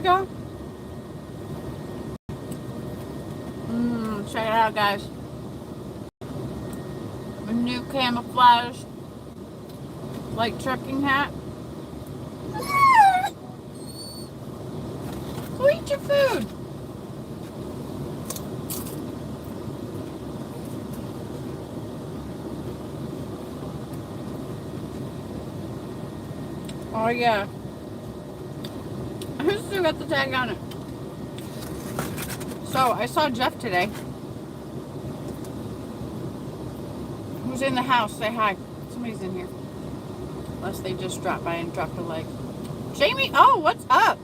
we go. Check it out, guys. A new camouflage light trucking hat. Go eat your food. Oh yeah. I still got the tag on it. So I saw Jeff today. Who's in the house? Say hi. Somebody's in here. Unless they just dropped by and dropped a leg. Jamie, oh, what's up?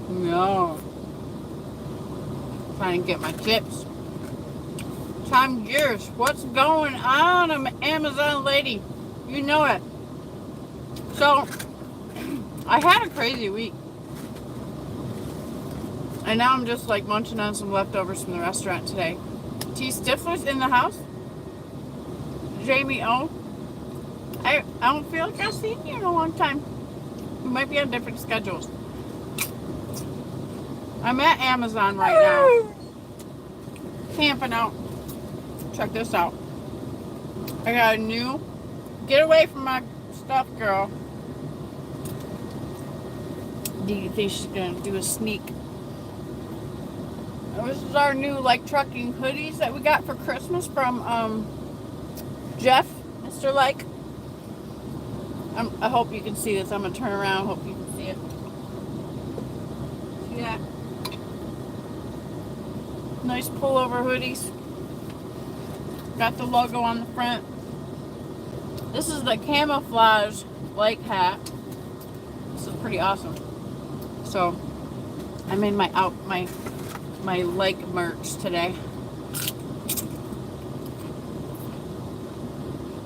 No. Trying to get my chips. Time gears. What's going on? I'm an Amazon lady. You know it. So, I had a crazy week. And now I'm just like munching on some leftovers from the restaurant today. T. Stifler's in the house. Jamie O. I don't feel like I've seen you in a long time. We might be on different schedules. I'm at Amazon right now. Camping out. Check this out. I got a new... Get away from my stuff, girl. Do you think she's going to do a sneak? This is our new like trucking hoodies that we got for Christmas from Jeff, Mr. Like. I hope you can see this. I'm going to turn around. Hope you can see it. See that? Nice pullover hoodies. Got the logo on the front. This is the camouflage like hat. This is pretty awesome. So I made my like merch today.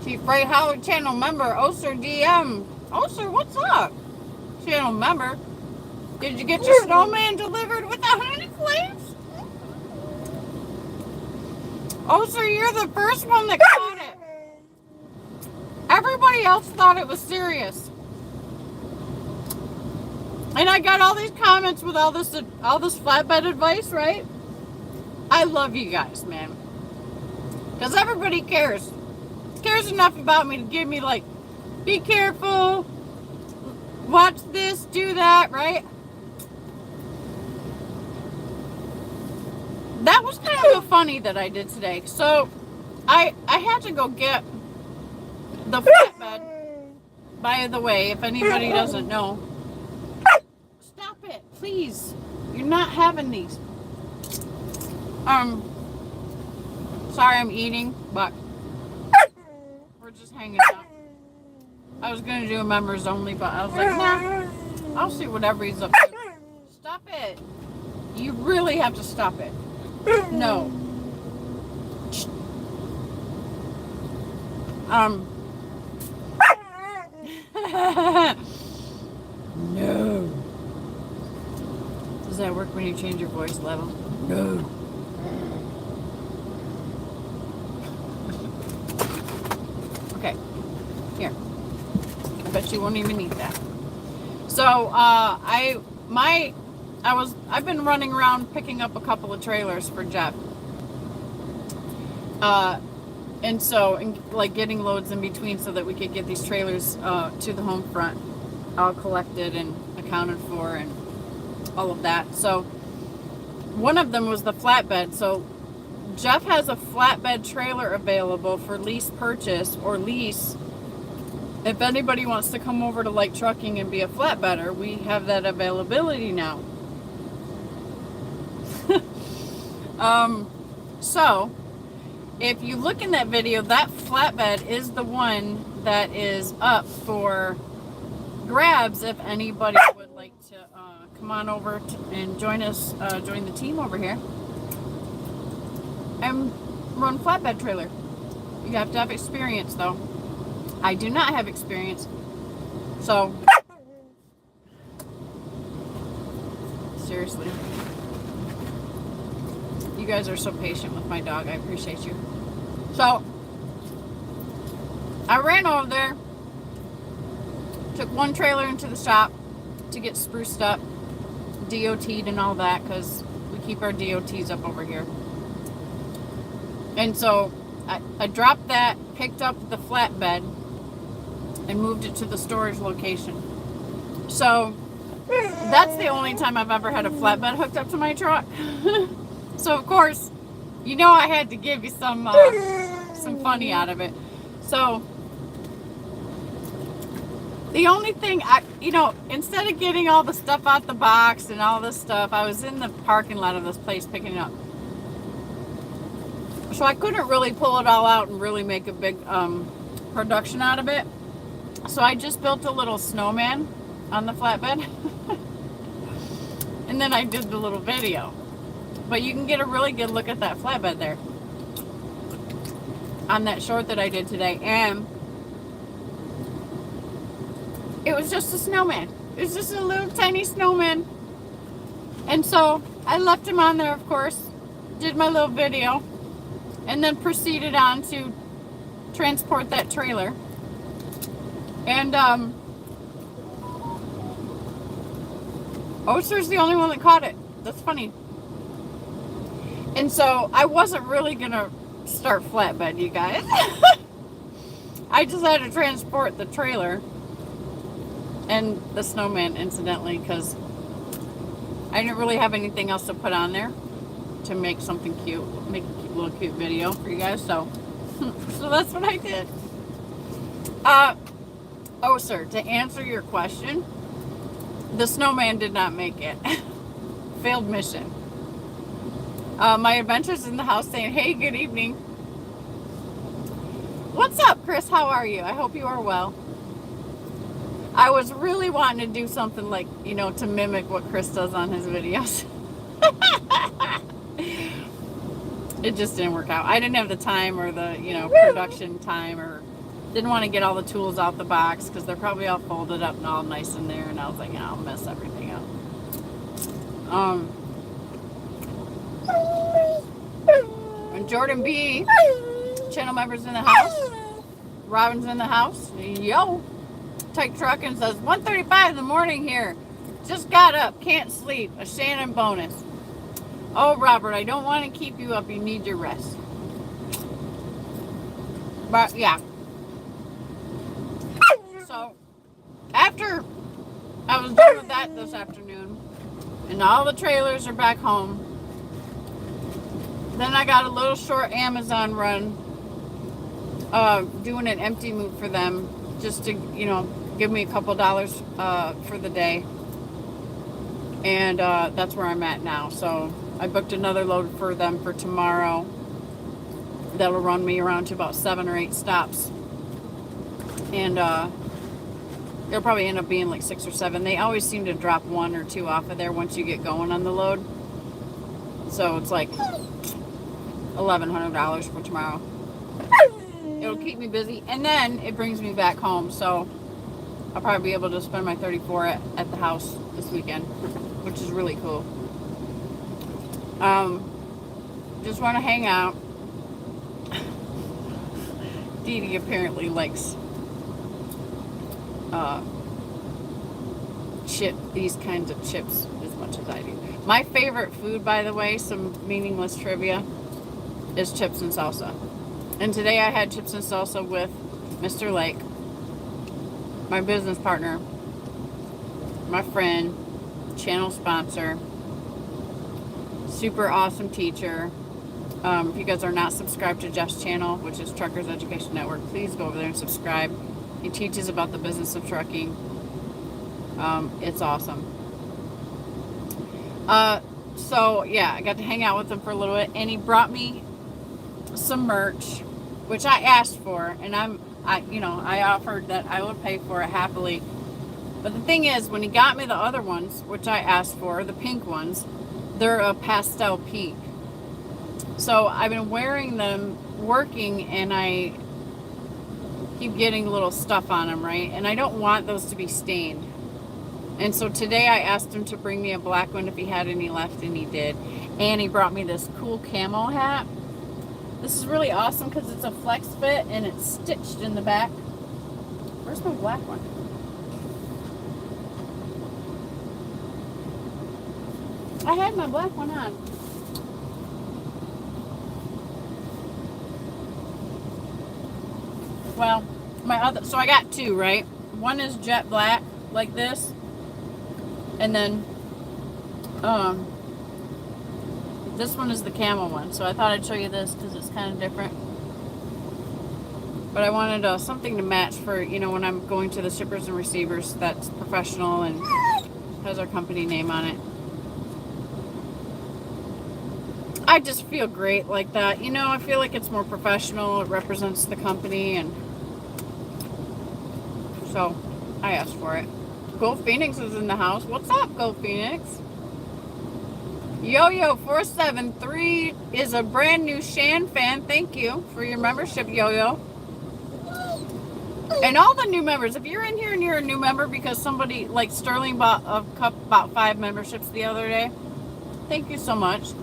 Chief Ray Howard channel member, Oster DM. Oster, what's up? Channel member. Did you get your snowman delivered without any claims? Oster, you're the first one that caught it. Everybody else thought it was serious. And I got all these comments with all this flatbed advice, right? I love you guys, man. Because everybody cares. Cares enough about me to give me like, be careful, watch this, do that, right? That was kind of funny that I did today. So, I had to go get the flatbed. By the way, if anybody doesn't know, stop it, please. You're not having these. Sorry I'm eating, but we're just hanging out. I was gonna do a members only, but I was like, nah, I'll see whatever he's up to. Stop it. You really have to stop it. No. No. Does that work when you change your voice level? No. Okay. Here. I bet you won't even need that. So, I've been running around picking up a couple of trailers for Jeff. And like getting loads in between so that we could get these trailers to the home front all collected and accounted for and all of that. So one of them was the flatbed. So Jeff has a flatbed trailer available for lease purchase or lease. If anybody wants to come over to Light Trucking and be a flatbedder, we have that availability now. So if you look in that video, that flatbed is the one that is up for grabs if anybody would like to come on over and join us, join the team over here and run flatbed trailer. You have to have experience though. I do not have experience. So, seriously. You guys are so patient with my dog. I appreciate you. So, I ran over there Took one trailer into the shop to get spruced up, DOT'd and all that, because we keep our DOTs up over here. And so I dropped that, picked up the flatbed, and moved it to the storage location. So that's the only time I've ever had a flatbed hooked up to my truck. So of course, you know I had to give you some funny out of it. So the only thing instead of getting all the stuff out the box and all this stuff, I was in the parking lot of this place picking it up. So I couldn't really pull it all out and really make a big production out of it. So I just built a little snowman on the flatbed. And then I did the little video. But you can get a really good look at that flatbed there on that short that I did today. And it was just a snowman. It was just a little tiny snowman. And so I left him on there, of course, did my little video, and then proceeded on to transport that trailer. And Oster's the only one that caught it. That's funny. And so I wasn't really gonna start flatbed, you guys. I just had to transport the trailer and the snowman, incidentally, because I didn't really have anything else to put on there to make something cute, make a little cute video for you guys. So that's what I did. Oh, sir, to answer your question, the snowman did not make it. Failed mission. My adventure's in the house saying, hey, good evening. What's up, Chris? How are you? I hope you are well. I was really wanting to do something like, to mimic what Chris does on his videos. It just didn't work out. I didn't have the time or the, production time, or didn't want to get all the tools out the box because they're probably all folded up and all nice in there. And I was like, I'll mess everything up. And Jordan B, channel members in the house. Robin's in the house. Yo. Tyke Trucking says, 1:35 in the morning here. Just got up. Can't sleep. A ShannAn bonus. Oh, Robert, I don't want to keep you up. You need your rest. But, yeah. So, after I was done with that this afternoon, and all the trailers are back home, then I got a little short Amazon run, doing an empty move for them, just to, give me a couple dollars for the day. And that's where I'm at now. So I booked another load for them for tomorrow. That'll run me around to about 7 or 8 stops. And it'll probably end up being like 6 or 7. They always seem to drop 1 or 2 off of there once you get going on the load. So it's like $1,100 for tomorrow. It'll keep me busy, and then it brings me back home. So I'll probably be able to spend my 34 at the house this weekend, which is really cool. Just want to hang out. Dee Dee apparently likes these kinds of chips as much as I do. My favorite food, by the way, some meaningless trivia, is chips and salsa. And today I had chips and salsa with Mr. Lake, my business partner, my friend, channel sponsor, super awesome teacher. If you guys are not subscribed to Jeff's channel, which is Truckers Education Network, please go over there and subscribe. He teaches about the business of trucking. It's awesome. So yeah, I got to hang out with him for a little bit, and he brought me some merch, which I asked for, and I offered that I would pay for it happily. But the thing is, when he got me the other ones, which I asked for, the pink ones, they're a pastel pink. So I've been wearing them working, and I keep getting little stuff on them, right? And I don't want those to be stained. And so today I asked him to bring me a black one if he had any left, and he did. And he brought me this cool camo hat. This is really awesome because it's a flex fit and it's stitched in the back. Where's my black one? I had my black one on. Well, so I got two, right? One is jet black, like this. And then, this one is the camel one. So I thought I'd show you this because it's kind of different. But I wanted something to match for, when I'm going to the shippers and receivers that's professional and has our company name on it. I just feel great like that. I feel like it's more professional. It represents the company, and so I asked for it. Gold Phoenix is in the house. What's up, Gold Phoenix? Yo-Yo473 is a brand new Shan fan. Thank you for your membership, Yo-Yo. And all the new members, if you're in here and you're a new member because somebody, like Sterling, bought about 5 memberships the other day, thank you so much.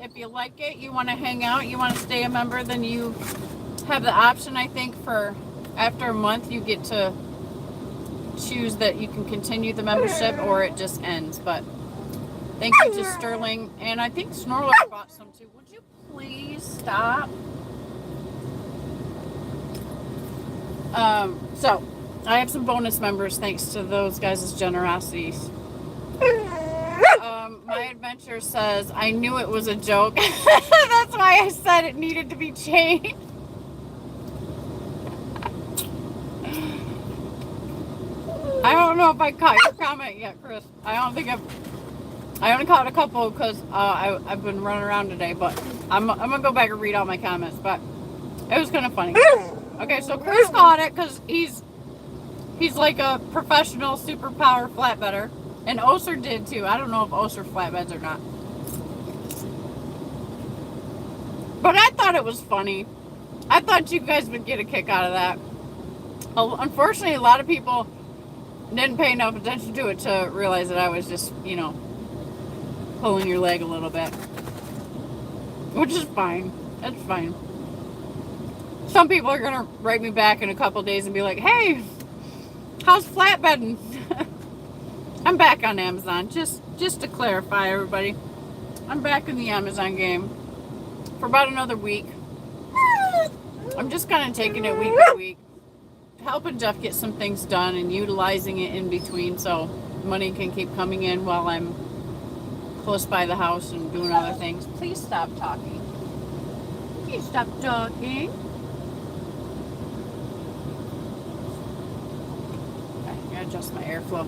If you like it, you want to hang out, you want to stay a member, then you have the option, I think, for after a month you get to choose that you can continue the membership or it just ends. But thank you to Sterling, and I think Snorler bought some too. Would you please stop? So I have some bonus members thanks to those guys' generosities. My adventure says, I knew it was a joke. That's why I said it needed to be changed. I don't know if I caught your comment yet, Chris. I only caught a couple because I've been running around today, but I'm gonna go back and read all my comments, but it was kind of funny. Okay, so Chris caught it because he's like a professional superpower flatbedder. And Oser did too. I don't know if Oser flatbeds or not. But I thought it was funny. I thought you guys would get a kick out of that. Unfortunately, a lot of people didn't pay enough attention to it to realize that I was just, pulling your leg a little bit. Which is fine. That's fine. Some people are going to write me back in a couple days and be like, hey, how's flatbedding? I'm back on Amazon. Just to clarify, everybody. I'm back in the Amazon game for about another week. I'm just kind of taking it week by week. Helping Jeff get some things done and utilizing it in between so money can keep coming in while I'm close by the house and doing other things. Please stop talking. Please stop talking. Okay, I gotta adjust my airflow.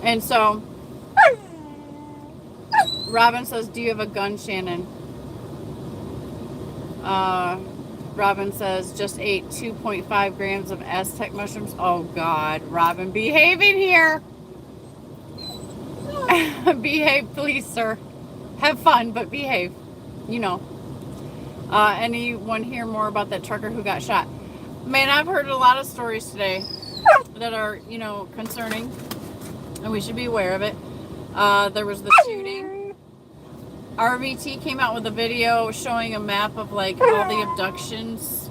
And so, Robin says, do you have a gun, Shannon? Robin says, just ate 2.5 grams of Aztec mushrooms. Oh, God. Robin, behave in here. Behave, please, sir. Have fun, but behave. Anyone hear more about that trucker who got shot? Man, I've heard a lot of stories today that are, concerning. And we should be aware of it. There was the shooting. RVT came out with a video showing a map of like all the abductions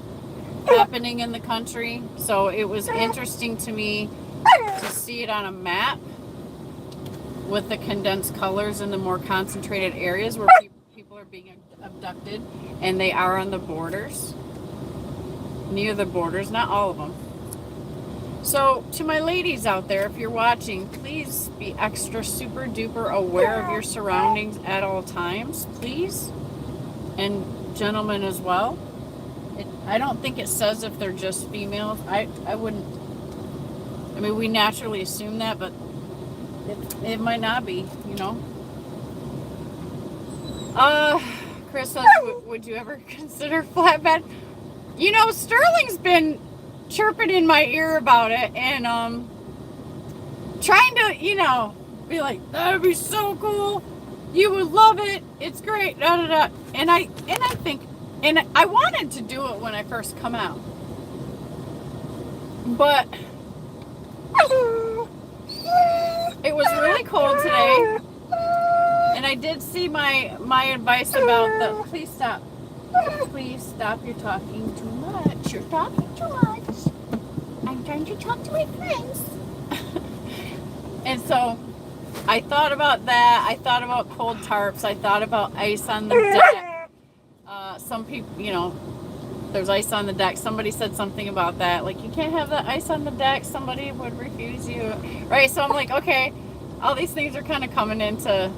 happening in the country. So it was interesting to me to see it on a map with the condensed colors in the more concentrated areas where people are being abducted, and they are on the borders, near the borders, not all of them. So, to my ladies out there, if you're watching, please be extra super duper aware of your surroundings at all times, please. And gentlemen as well. I don't think it says if they're just females. I wouldn't. I mean, we naturally assume that, but it might not be, Chris says, would you ever consider flatbed? Sterling's been chirping in my ear about it and trying to be like, that would be so cool, you would love it, it's great, da da da. And I think, and I wanted to do it when I first come out, but it was really cold today, and I did see my advice about the please stop, you're talking too much, I'm trying to talk to my friends. And so I thought about that. I thought about cold tarps. I thought about ice on the deck. Some people, you know, there's ice on the deck. Somebody said something about that. Like, you can't have the ice on the deck. Somebody would refuse you. Right? So I'm like, okay, all these things are kind of coming into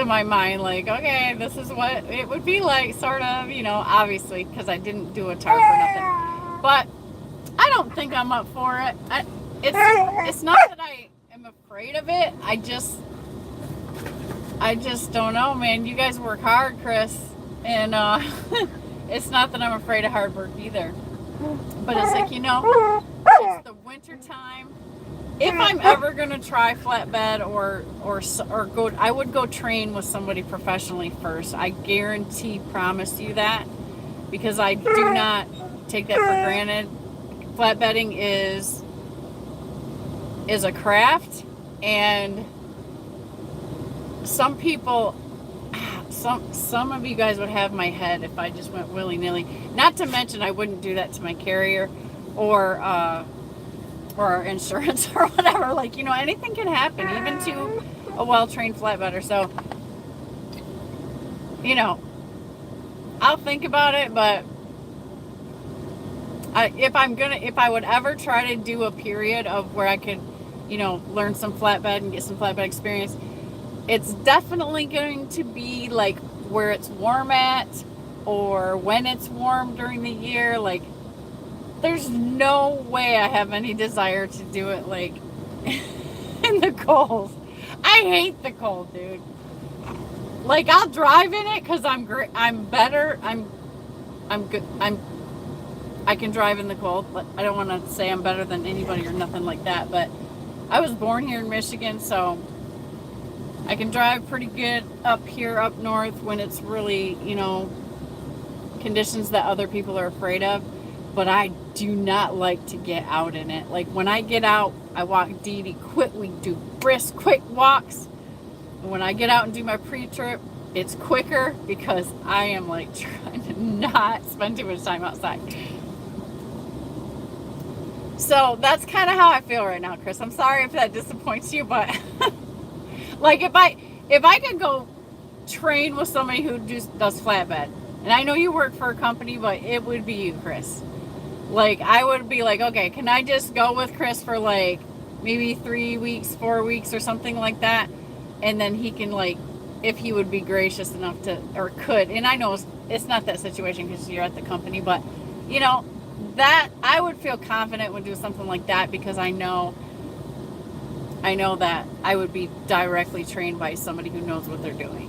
my mind. Like, okay, this is what it would be like, sort of, you know, obviously, because I didn't do a tarp or nothing. But I don't think I'm up for it. It's not that I am afraid of it. I just don't know, man. You guys work hard, Chris. And it's not that I'm afraid of hard work either. But it's like, you know, it's the winter time. If I'm ever gonna try flatbed or go, I would go train with somebody professionally first. I guarantee, promise you that, because I do not take that for granted. Flatbedding is a craft, and some people, some of you guys would have my head if I just went willy-nilly. Not to mention, I wouldn't do that to my carrier or insurance or whatever. Like, you know, anything can happen, even to a well-trained flatbedder. So, you know, I'll think about it, but if I would ever try to do a period of where I could, you know, learn some flatbed and get some flatbed experience, it's definitely going to be like where it's warm at, or when it's warm during the year. Like, there's no way I have any desire to do it like in the cold. I hate the cold, dude. Like, I'll drive in it because I'm great. I'm better. I'm good. I can drive in the cold. But I don't want to say I'm better than anybody or nothing like that. But I was born here in Michigan, so I can drive pretty good up here, up north, when it's really, you know, conditions that other people are afraid of. But I do not like to get out in it. Like, when I get out, I walk Dee Dee quick. We do brisk, quick walks. And when I get out and do my pre-trip, it's quicker because I am like trying to not spend too much time outside. So that's kind of how I feel right now, Chris. I'm sorry if that disappoints you, but like, if I could go train with somebody who just does flatbed, and I know you work for a company, but it would be you, Chris. Like, I would be like, okay, can I just go with Chris for like maybe 3 weeks, 4 weeks or something like that? And then he can, like, if he would be gracious enough to, or could, and I know it's not that situation because you're at the company, but, you know, that I would feel confident would do something like that, because I know that I would be directly trained by somebody who knows what they're doing.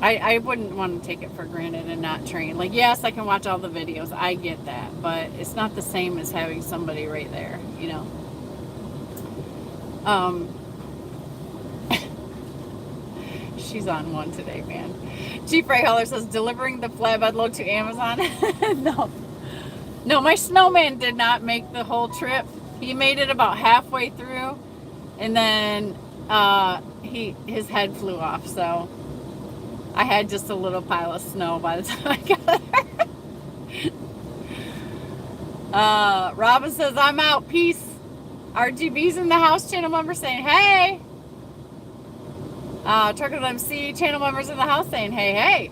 I wouldn't want to take it for granted and not train. Like, yes, I can watch all the videos. I get that. But it's not the same as having somebody right there, you know. She's on one today, man. Chief Ray Heller says, delivering the flatbed load to Amazon. No, my snowman did not make the whole trip. He made it about halfway through, and then his head flew off. So I had just a little pile of snow by the time I got there. Robin says, I'm out. Peace. RGB's in the house. Channel member saying, hey. Trucker MC channel members in the house saying, hey, hey.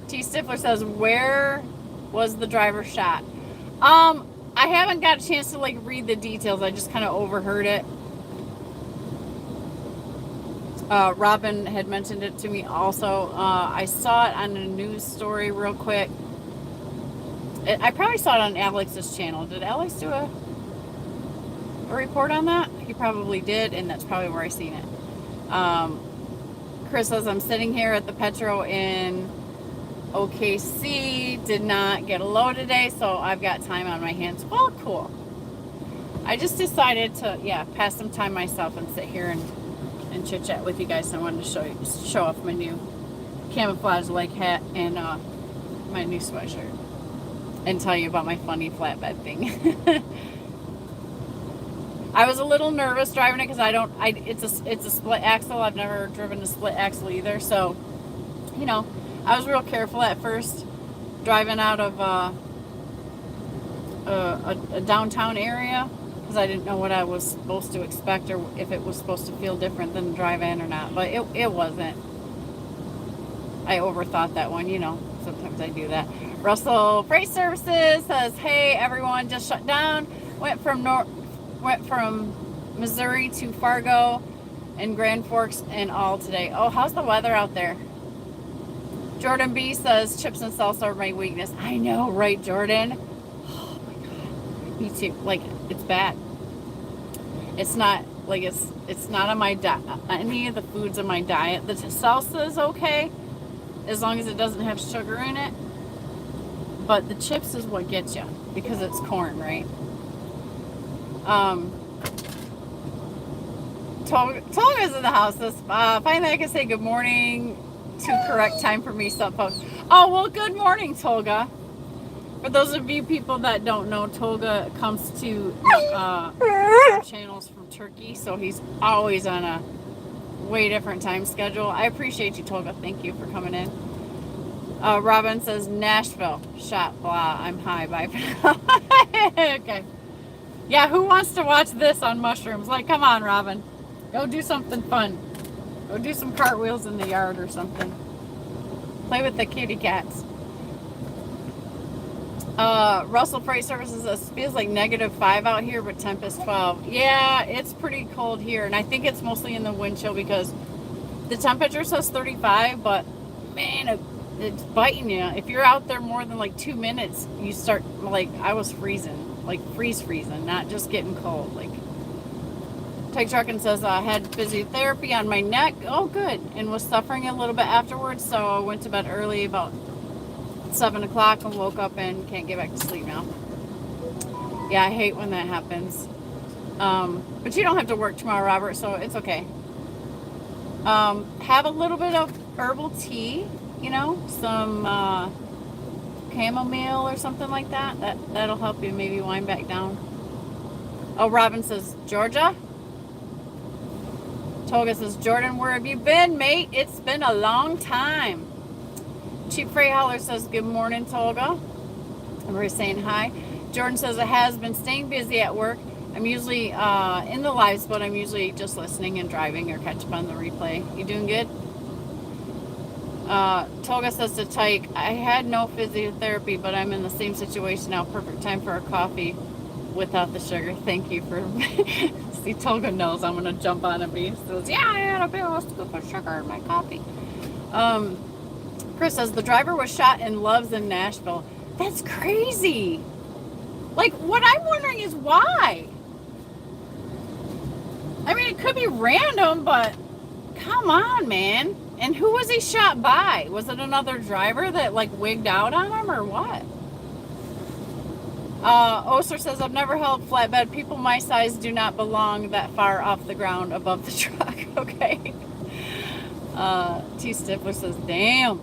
T. Stifler says, where was the driver shot? I haven't got a chance to, like, read the details. I just kind of overheard it. Robin had mentioned it to me also. I saw it on a news story real quick. I probably saw it on Alex's channel. Did Alex do a report on that? He probably did, and that's probably where I seen it. Chris says, I'm sitting here at the Petro in OKC. Did not get a load today, so I've got time on my hands. Well, cool. I just decided to, pass some time myself and sit here and chit chat with you guys. I wanted to show off my new camouflage leg hat and my new sweatshirt, and tell you about my funny flatbed thing. I was a little nervous driving it because it's a split axle. I've never driven a split axle either, so, you know, I was real careful at first driving out of a downtown area, because because I didn't know what I was supposed to expect or if it was supposed to feel different than the drive-in or not. But it wasn't. I overthought that one, you know. Sometimes I do that. Russell Freight Services says, "Hey everyone, just shut down. Went from Missouri to Fargo and Grand Forks and all today." Oh, how's the weather out there? Jordan B says, "Chips and salsa are my weakness." I know, right, Jordan? Oh my God. Me too. Like, it's bad. It's not like it's not on my any of the foods on my diet. The salsa is okay as long as it doesn't have sugar in it. But the chips is what gets you because it's corn, right? Tolga's in the house. Finally, I can say good morning to correct time for me. Oh, well, good morning, Tolga. For those of you people that don't know, Tolga comes to channels from Turkey, so he's always on a way different time schedule. I appreciate you, Tolga. Thank you for coming in. Robin says, Nashville, shot, blah, I'm high, bye. Okay. Yeah, who wants to watch this on mushrooms? Like, come on, Robin. Go do something fun. Go do some cartwheels in the yard or something. Play with the kitty cats. Russell Freight Services says, feels like -5 out here, but temp is 12. Yeah, it's pretty cold here, and I think it's mostly in the wind chill because the temperature says 35, but man, it's biting you. If you're out there more than like 2 minutes, you start, like, I was freezing, like freezing, not just getting cold. Like, Tyke Trucking says, I had physiotherapy on my neck. Oh, good. And was suffering a little bit afterwards, so I went to bed early about 7 o'clock and woke up and can't get back to sleep now. Yeah, I hate when that happens. But you don't have to work tomorrow, Robert, so it's okay. Have a little bit of herbal tea, you know, some chamomile or something like that. That'll help you maybe wind back down. Oh, Robin says, Georgia? Tolga says, Jordan, where have you been, mate? It's been a long time. Cheap Freight Hauler says, good morning, Tolga. And we're saying hi. Jordan says, it has been staying busy at work. I'm usually in the lives, but I'm usually just listening and driving or catch up on the replay. You doing good? Tolga says to Tyke, I had no physiotherapy, but I'm in the same situation now. Perfect time for a coffee without the sugar. Thank you for... See, Tolga knows I'm going to jump on a bee. So, yeah, I had a big old scoop of sugar in my coffee. Chris says, the driver was shot in Loves in Nashville. That's crazy. Like, what I'm wondering is why? I mean, it could be random, but come on, man. And who was he shot by? Was it another driver that, like, wigged out on him or what? Oster says, I've never held flatbed. People my size do not belong that far off the ground above the truck. Okay. T. Stifler says, damn.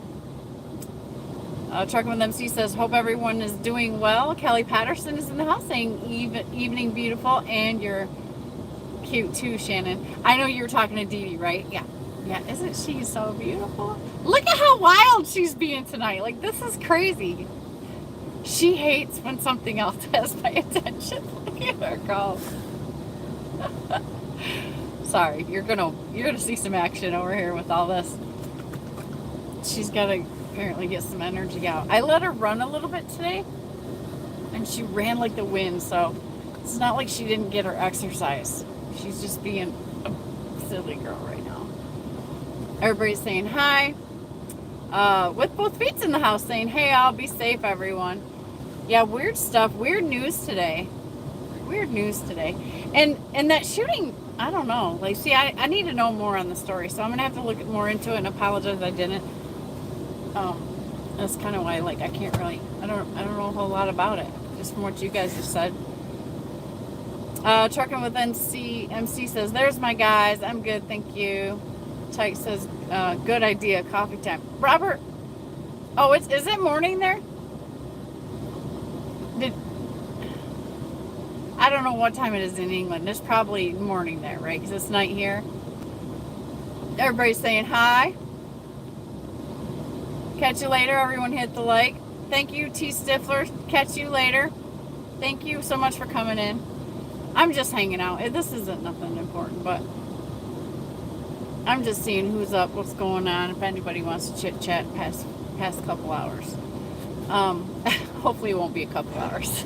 Trucking with MC says, hope everyone is doing well. Kelly Patterson is in the house saying, evening beautiful, and you're cute too, Shannon. I know you were talking to Dee Dee, right? Yeah. Yeah, isn't she so beautiful? Look at how wild she's being tonight. Like, this is crazy. She hates when something else has my attention. Look at her go. Sorry, you're gonna see some action over here with all this. She's gotta apparently get some energy out. I let her run a little bit today, and she ran like the wind, so it's not like she didn't get her exercise. She's just being a silly girl right now. Everybody's saying hi. With both feet in the house saying, hey, I'll be safe, everyone. Yeah, weird stuff. Weird news today. And that shooting, I don't know. Like, see, I need to know more on the story, so I'm going to have to look more into it and apologize I didn't. That's kind of why, like, I can't really, I don't know a whole lot about it, just from what you guys have said. Trucking with MC says, there's my guys. I'm good, thank you. Tyke says, good idea, coffee time. Robert, oh, is it morning there? I don't know what time it is in England. It's probably morning there, right? Because it's night here. Everybody's saying hi. Catch you later. Everyone hit the like. Thank you, T. Stifler. Catch you later. Thank you so much for coming in. I'm just hanging out. This isn't nothing important, but I'm just seeing who's up, what's going on, if anybody wants to chit chat past a couple hours. Hopefully it won't be a couple hours.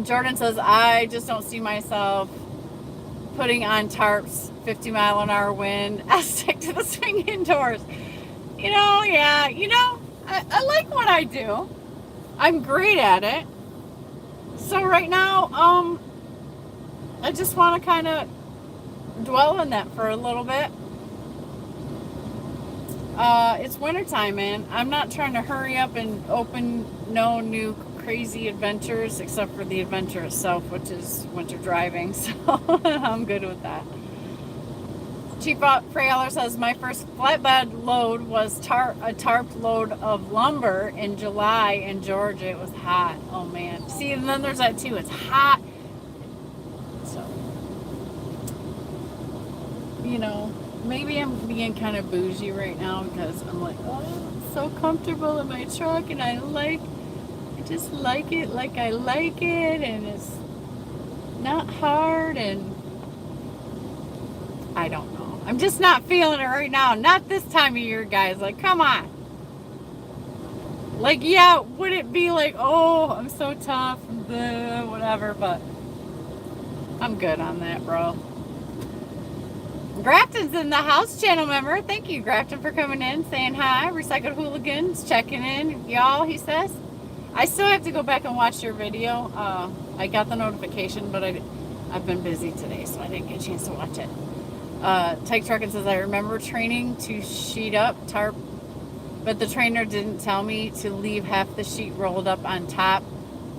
Jordan says, I just don't see myself putting on tarps, 50-mile-an-hour wind. I stick to the swing indoors. Yeah, I like what I do. I'm great at it. So right now, I just want to kind of dwell on that for a little bit. It's wintertime, man. I'm not trying to hurry up and open no new crazy adventures, except for the adventure itself, which is winter driving. So I'm good with that. Cheap Frailer says, my first flatbed load was a tarp load of lumber in July in Georgia. It was hot. Oh, man. See, and then there's that, too. It's hot. So, maybe I'm being kind of bougie right now because I'm like, oh, it's so comfortable in my truck, and I just like it like I like it, and it's not hard, and I don't know. I'm just not feeling it right now. Not this time of year, guys. Like, come on. Like, yeah, would it be like, oh, I'm so tough, blah, whatever, but I'm good on that, bro. Grafton's in the house, channel member. Thank you, Grafton, for coming in, saying hi. Recycled Hooligans checking in, y'all, he says. I still have to go back and watch your video. I got the notification, but I've been busy today, so I didn't get a chance to watch it. Tyke Trucking says, I remember training to sheet up tarp, but the trainer didn't tell me to leave half the sheet rolled up on top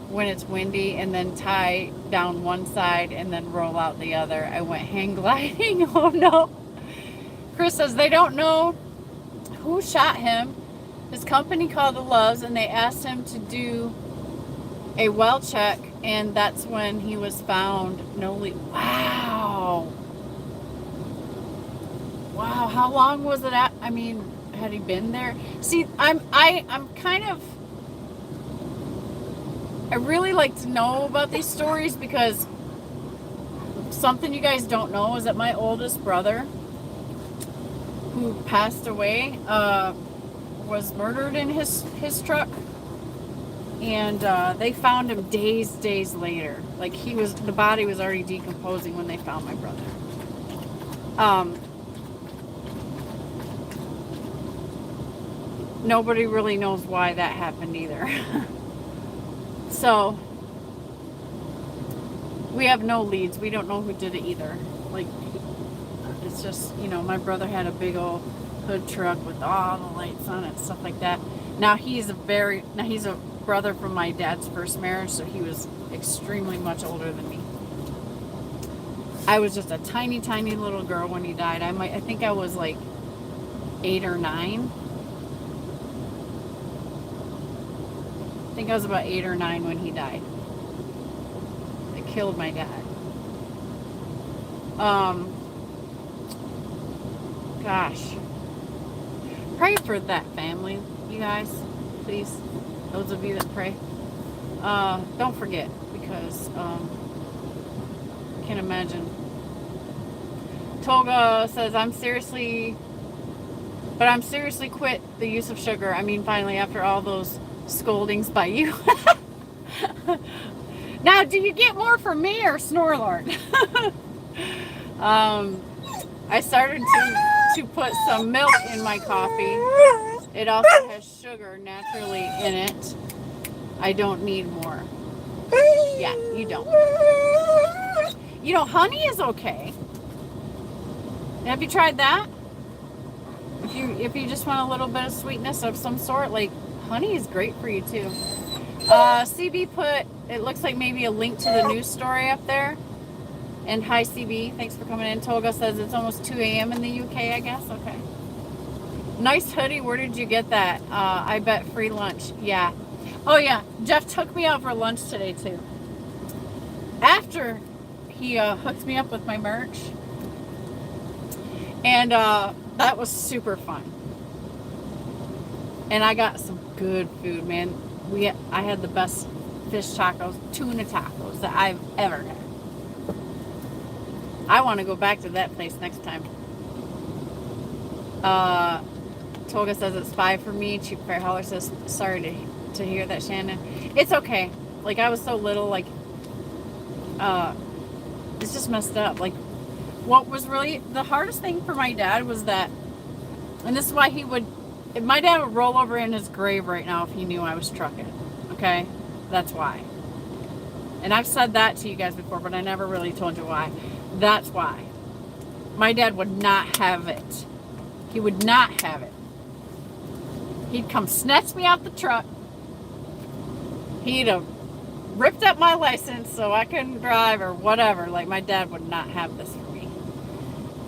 when it's windy and then tie down one side and then roll out the other. I went hang gliding. Oh no. Chris says, they don't know who shot him. His company called the Loves and they asked him to do a well check, and that's when he was found no leak. Wow. Wow, how long was it at? I mean, had he been there? See, I'm kind of, I really like to know about these stories, because something you guys don't know is that my oldest brother, who passed away, was murdered in his truck, and they found him days later. Like, the body was already decomposing when they found my brother. Nobody really knows why that happened either. So, we have no leads. We don't know who did it either. Like, it's just, my brother had a big old hood truck with all the lights on it, stuff like that. Now he's a brother from my dad's first marriage, so he was extremely much older than me. I was just a tiny little girl when he died. I think I was like 8 or 9. I think I was about 8 or 9 when he died. It killed my dad. Gosh. Pray for that family, you guys, please. Those of you that pray. Don't forget, because I can't imagine. Toga says, I'm seriously quit the use of sugar. I mean, finally, after all those scoldings by you. Now, do you get more from me or Snorlord? I started to put some milk in my coffee. It also has sugar naturally in it. I don't need more. Yeah, you don't. Honey is okay. Have you tried that? If you just want a little bit of sweetness of some sort, like, honey is great for you too. CB put, it looks like maybe a link to the news story up there. And hi CB, thanks for coming in. Toga says it's almost 2 a.m. in the UK, I guess. Okay. Nice hoodie. Where did you get that? I bet free lunch. Yeah. Oh yeah, Jeff took me out for lunch today too. After he hooked me up with my merch. And that was super fun. And I got some good food, man. I had the best fish tacos, tuna tacos that I've ever had. I want to go back to that place next time. Tolga says it's 5 for me. Cheap Freight Hauler says, sorry to hear that, Shannon. It's okay. Like, I was so little, like, it's just messed up. Like, what was really the hardest thing for my dad was that, and this is why my dad would roll over in his grave right now if he knew I was trucking. Okay? That's why. And I've said that to you guys before, but I never really told you why. That's why. My dad would not have it. He would not have it. He'd come snatch me out the truck. He'd have ripped up my license so I couldn't drive or whatever. Like, my dad would not have this for me.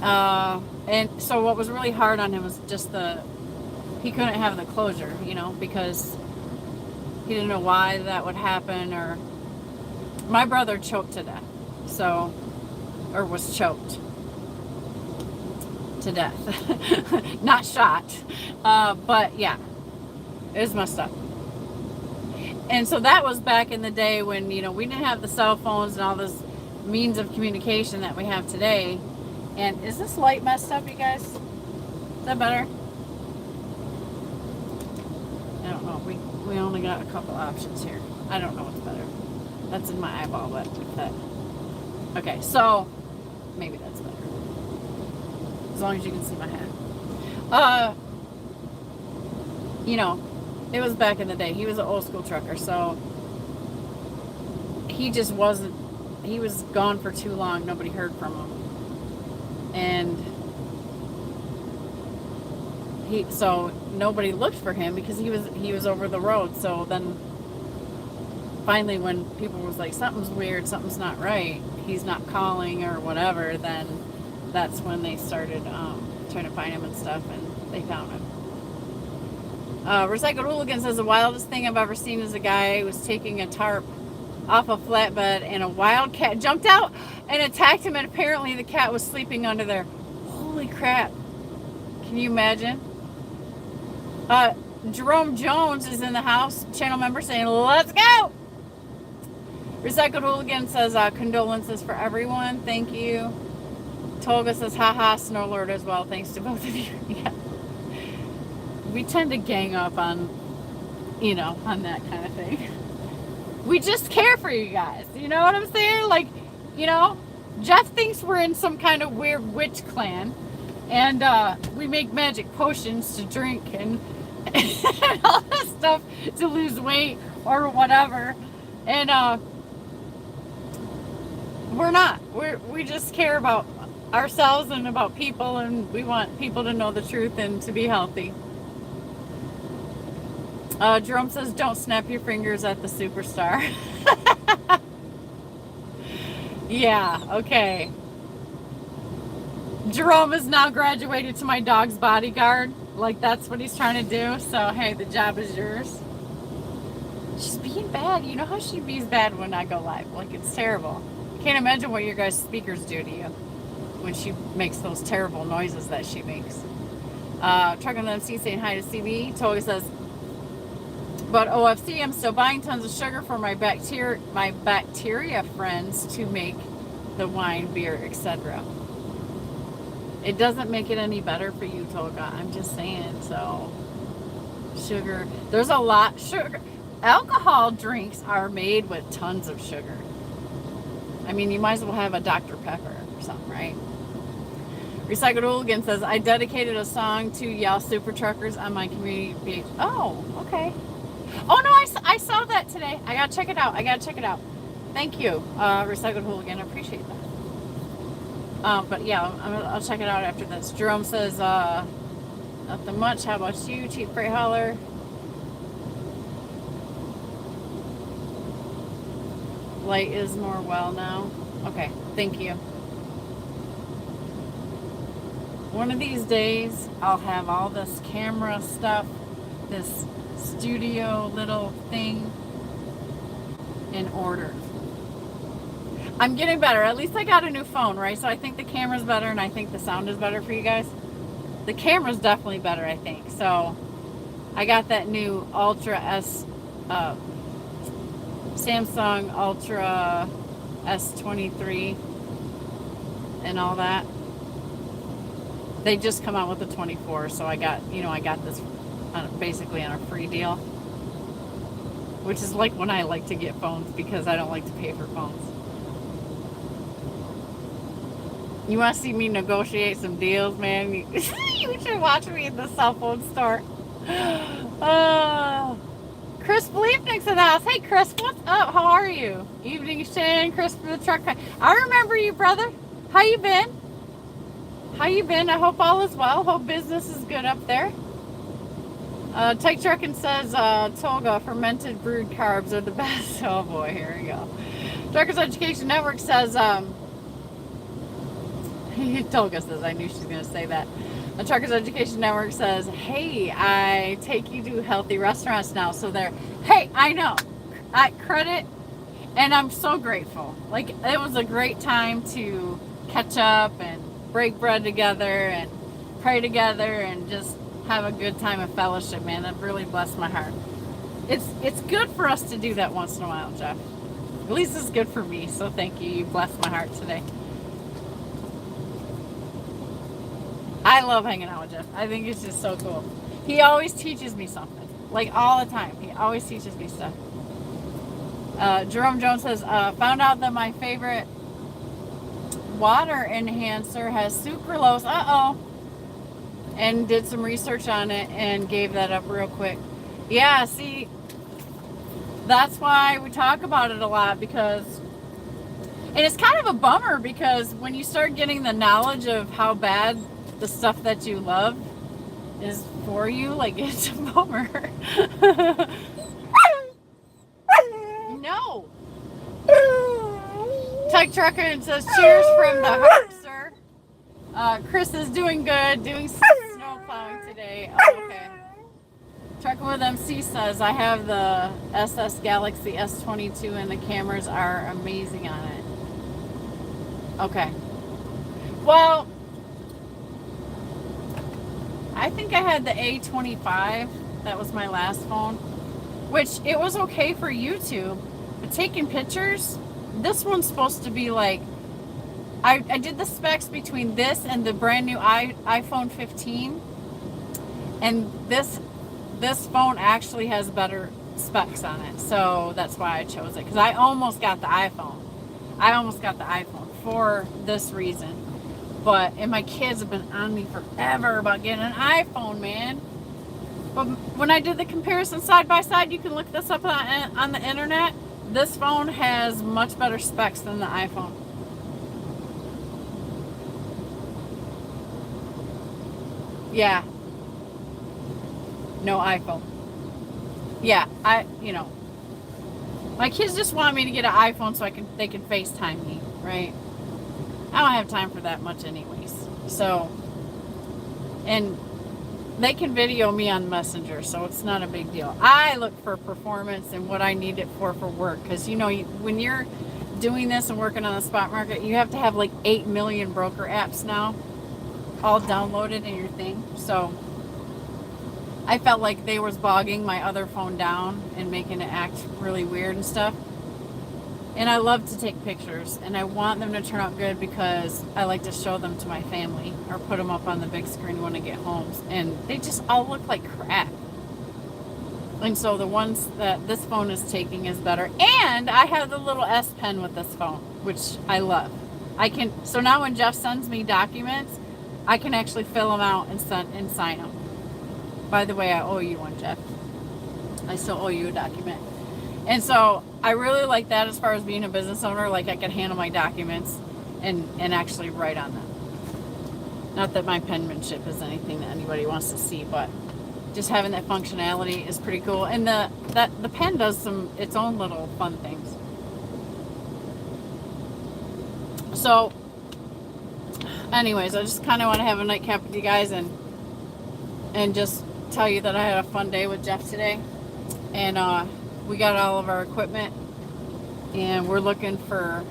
And so what was really hard on him was just he couldn't have the closure, because he didn't know why that would happen. Or my brother choked to death. Or was choked to death. Not shot. But yeah, it was messed up. And so that was back in the day when, we didn't have the cell phones and all this means of communication that we have today. And is this light messed up, you guys? Is that better? I don't know. We only got a couple options here. I don't know what's better. That's in my eyeball, but okay, so maybe that's better. As long as you can see my hand. It was back in the day. He was an old school trucker, so he just wasn't, he was gone for too long. Nobody heard from him. And so nobody looked for him because he was over the road. So then finally when people was like, something's weird, something's not right, he's not calling or whatever, then that's when they started trying to find him and stuff, and they found him. Recycled Hooligan says the wildest thing I've ever seen is a guy who was taking a tarp off a flatbed and a wild cat jumped out and attacked him, and apparently the cat was sleeping under there. Holy crap. Can you imagine? Jerome Jones is in the house, channel member, saying, let's go! Recycled Hooligan says, condolences for everyone. Thank you. Tolga says, haha, snow lord as well. Thanks to both of you. Yeah. We tend to gang up on, on that kind of thing. We just care for you guys. You know what I'm saying? Like, Jeff thinks we're in some kind of weird witch clan. And we make magic potions to drink and all that stuff to lose weight or whatever. And we're not. We just care about ourselves and about people, and we want people to know the truth and to be healthy. Jerome says, don't snap your fingers at the superstar. Yeah, okay. Jerome is now graduated to my dog's bodyguard. Like, that's what he's trying to do. So, hey, the job is yours. She's being bad. You know how she be's bad when I go live. Like, it's terrible. I can't imagine what your guys' speakers do to you when she makes those terrible noises that she makes. Trucking the MC saying hi to CB. Totally says, but OFC, I'm still buying tons of sugar for my bacteria friends to make the wine, beer, etc. It doesn't make it any better for you, Tolga. I'm just saying. So, sugar. There's a lot. Sugar. Alcohol drinks are made with tons of sugar. I mean, you might as well have a Dr. Pepper or something, right? Recycled Hooligan says, I dedicated a song to y'all super truckers on my community page. Oh, okay. Oh, no, I saw that today. I got to check it out. Thank you, Recycled Hooligan. I appreciate that. But yeah, I'll check it out after this. Jerome says, nothing much. How about you, Cheap Freight Hauler? Light is more well now. Okay, thank you. One of these days, I'll have all this camera stuff, this studio little thing in order. I'm getting better. At least I got a new phone, right? So I think the camera's better, and I think the sound is better for you guys. The camera's definitely better, I think. So I got that new Ultra S, Samsung Ultra S23 and all that. They just come out with the 24, so I got this basically on a free deal, which is like when I like to get phones because I don't like to pay for phones. You want to see me negotiate some deals, man? You should watch me in the cell phone store. Chris Bleepnick's in the house. Hey, Chris, what's up? How are you? Evening, Shannon. Chris from the truck. I remember you, brother. How you been? I hope all is well. Hope business is good up there. Tyke Trucking says, Tolga, fermented brewed carbs are the best. Oh boy, here we go. Truckers Education Network says, Tolga says, I knew she was going to say that. The Truckers Education Network says, hey, I take you to healthy restaurants now. So they're, hey, I know. I credit, and I'm so grateful. Like, it was a great time to catch up and break bread together and pray together and just have a good time of fellowship, man. That really blessed my heart. It's good for us to do that once in a while, Jeff. At least it's good for me, so thank you. You blessed my heart today. I love hanging out with Jeff. I think it's just so cool. He always teaches me something. Like, all the time. He always teaches me stuff. Jerome Jones says, found out that my favorite water enhancer has sucralose. Uh-oh. And did some research on it and gave that up real quick. Yeah, see, that's why we talk about it a lot, because, and it's kind of a bummer, because when you start getting the knowledge of how bad the stuff that you love is for you, like, it's a bummer. No. Tech Trucker and says, cheers from the heart, sir. Chris is doing good, doing some snow plowing today. Oh, okay. Trucking with MC says, I have the SS Galaxy S22 and the cameras are amazing on it. Okay. Well, I think I had the A25. That was my last phone, which it was okay for YouTube, but taking pictures, this one's supposed to be like, I did the specs between this and the brand new iPhone 15, and this phone actually has better specs on it, so that's why I chose it, because I almost got the iPhone. For this reason. And my kids have been on me forever about getting an iPhone, man. But when I did the comparison side by side, you can look this up on the internet. This phone has much better specs than the iPhone. Yeah. No iPhone. Yeah, my kids just want me to get an iPhone so they can FaceTime me, right? I don't have time for that much anyways. So, and they can video me on Messenger, so it's not a big deal. I look for performance and what I need it for work, because when you're doing this and working on the spot market, you have to have like 8 million broker apps now all downloaded in your thing. So I felt like they was bogging my other phone down and making it act really weird and stuff. And I love to take pictures, and I want them to turn out good because I like to show them to my family or put them up on the big screen when I get home. And they just all look like crap. And so the ones that this phone is taking is better. And I have the little S Pen with this phone, which I love. So now when Jeff sends me documents, I can actually fill them out and sign them. By the way, I owe you one, Jeff. I still owe you a document. And so I really like that as far as being a business owner. Like, I can handle my documents and actually write on them. Not that my penmanship is anything that anybody wants to see, but just having that functionality is pretty cool. And the pen does its own little fun things. So anyways, I just kind of want to have a nightcap with you guys and just tell you that I had a fun day with Jeff today. And we got all of our equipment, and we're looking for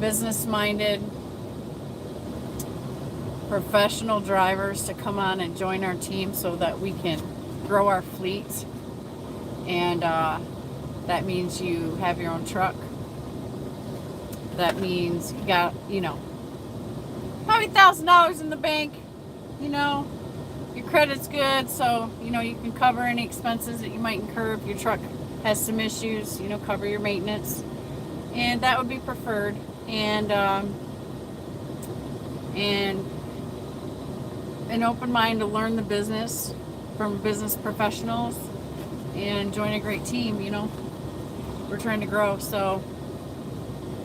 business-minded, professional drivers to come on and join our team so that we can grow our fleet. And that means you have your own truck. That means you got, probably $1,000 in the bank. Your credit's good, so you can cover any expenses that you might incur if your truck has some issues. Cover your maintenance, and that would be preferred. And an open mind to learn the business from business professionals and join a great team. We're trying to grow, so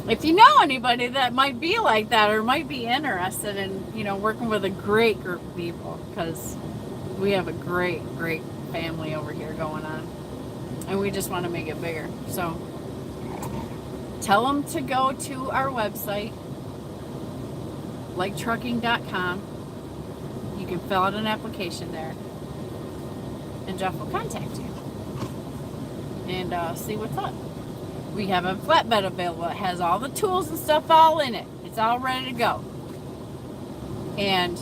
if you know anybody that might be like that or might be interested in working with a great group of people, because we have a great family over here going on, and we just want to make it bigger. So tell them to go to our website, liketrucking.com. You can fill out an application there, and Jeff will contact you and see what's up. We have a flatbed available. It has all the tools and stuff all in it. It's all ready to go. And